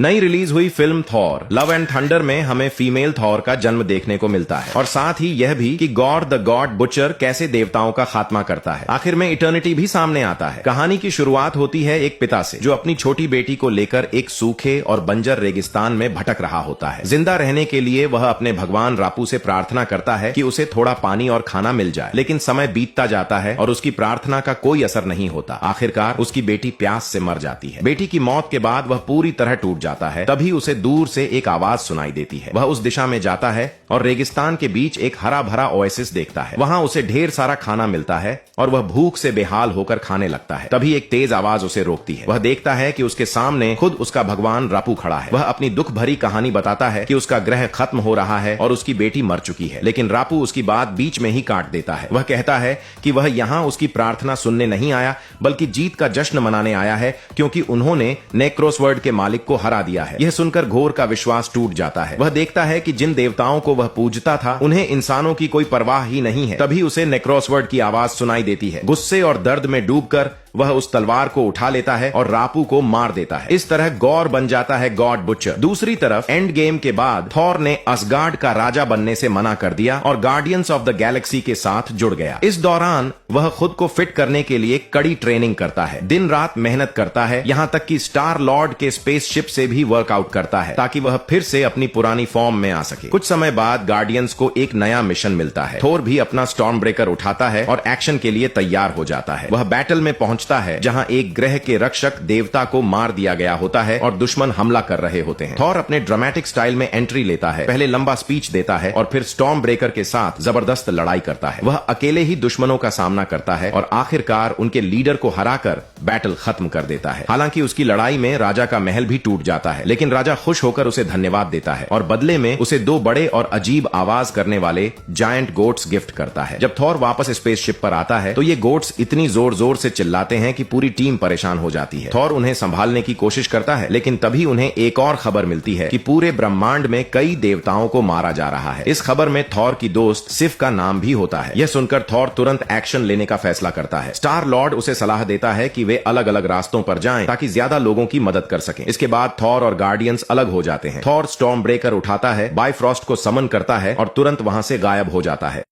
नई रिलीज हुई film Thor love and thunder में हमें फीमेल थॉर का जन्म देखने को मिलता है और साथ ही यह भी कि गॉड द गॉड बुचर कैसे देवताओं का खात्मा करता है। आखिर में इटर्निटी भी सामने आता है। कहानी की शुरुआत होती है एक पिता से जो अपनी छोटी बेटी को लेकर एक सूखे और बंजर रेगिस्तान में भटक रहा होता है। जिंदा रहने के लिए वह अपने भगवान रापू से प्रार्थना करता है कि उसे थोड़ा पानी और खाना मिल जाए, लेकिन समय बीतता जाता है और उसकी प्रार्थना का कोई असर नहीं होता। आखिरकार उसकी बेटी प्यास से मर जाती है। बेटी की मौत के बाद वह पूरी तरह टूट जाता है। तभी उसे दूर से एक आवाज सुनाई देती है। वह उस दिशा में जाता है और रेगिस्तान के बीच एक हरा भरा ओएसिस देखता है। वहां उसे ढेर सारा खाना मिलता है और वह भूख से बेहाल होकर खाने लगता है। तभी एक तेज आवाज उसे रोकती है। वह देखता है कि उसके सामने खुद उसका भगवान रापू खड़ा है। वह अपनी दुख भरी कहानी बताता है कि उसका ग्रह खत्म हो रहा है और उसकी बेटी मर चुकी है, लेकिन रापू उसकी बात बीच में ही काट देता है। वह कहता है कि वह यहाँ उसकी प्रार्थना सुनने नहीं आया बल्कि जीत का जश्न मनाने आया है, क्योंकि उन्होंने नेक्रोसवर्ड के मालिक को हरा दिया है। यह सुनकर घोर का विश्वास टूट जाता है। वह देखता है कि जिन देवताओं को वह पूजता था उन्हें इंसानों की कोई परवाह ही नहीं है। तभी उसे नेक्रोसवर्ड की आवाज सुनाई देती है। गुस्से और दर्द में डूबकर वह उस तलवार को उठा लेता है और रापू को मार देता है। इस तरह गॉर बन जाता है गॉड बुचर। दूसरी तरफ एंड गेम के बाद थॉर ने असगार्ड का राजा बनने से मना कर दिया और गार्डियंस ऑफ द गैलेक्सी के साथ जुड़ गया। इस दौरान वह खुद को फिट करने के लिए कड़ी ट्रेनिंग करता है, दिन रात मेहनत करता है, यहाँ तक कि स्टार लॉर्ड के स्पेसशिप से भी वर्कआउट करता है ताकि वह फिर से अपनी पुरानी फॉर्म में आ सके। कुछ समय बाद गार्डियंस को एक नया मिशन मिलता है। थोर भी अपना स्टॉर्म ब्रेकर उठाता है और एक्शन के लिए तैयार हो जाता है। वह बैटल में पहुंचता है जहां एक ग्रह के रक्षक देवता को मार दिया गया होता है और दुश्मन हमला कर रहे होते हैं। थॉर अपने ड्रामेटिक स्टाइल में एंट्री लेता है, पहले लंबा स्पीच देता है और फिर स्टॉर्म ब्रेकर के साथ जबरदस्त लड़ाई करता है। वह अकेले ही दुश्मनों का सामना करता है और आखिरकार उनके लीडर को हराकर बैटल खत्म कर देता है। हालांकि उसकी लड़ाई में राजा का महल भी टूट जाता है, लेकिन राजा खुश होकर उसे धन्यवाद देता है और बदले में उसे 2 बड़े और अजीब आवाज करने वाले जायंट गोट्स गिफ्ट करता है। जब थॉर वापस स्पेसशिप पर आता है तो ये गोट्स इतनी जोर जोर से चिल्लाते हैं कि पूरी टीम परेशान हो जाती है। थॉर उन्हें संभालने की कोशिश करता है, लेकिन तभी उन्हें एक और खबर मिलती है कि पूरे ब्रह्मांड में कई देवताओं को मारा जा रहा है। इस खबर में थॉर की दोस्त सिफ का नाम भी होता है। यह सुनकर थॉर तुरंत एक्शन लेने का फैसला करता है। स्टार लॉर्ड उसे सलाह देता है कि वे अलग अलग रास्तों पर जाएं ताकि ज्यादा लोगों की मदद कर सकें। इसके बाद थॉर और गार्डियंस अलग हो जाते हैं। थॉर स्टॉर्म ब्रेकर उठाता है, बायफ्रॉस्ट को समन करता है और तुरंत वहां से गायब हो जाता है।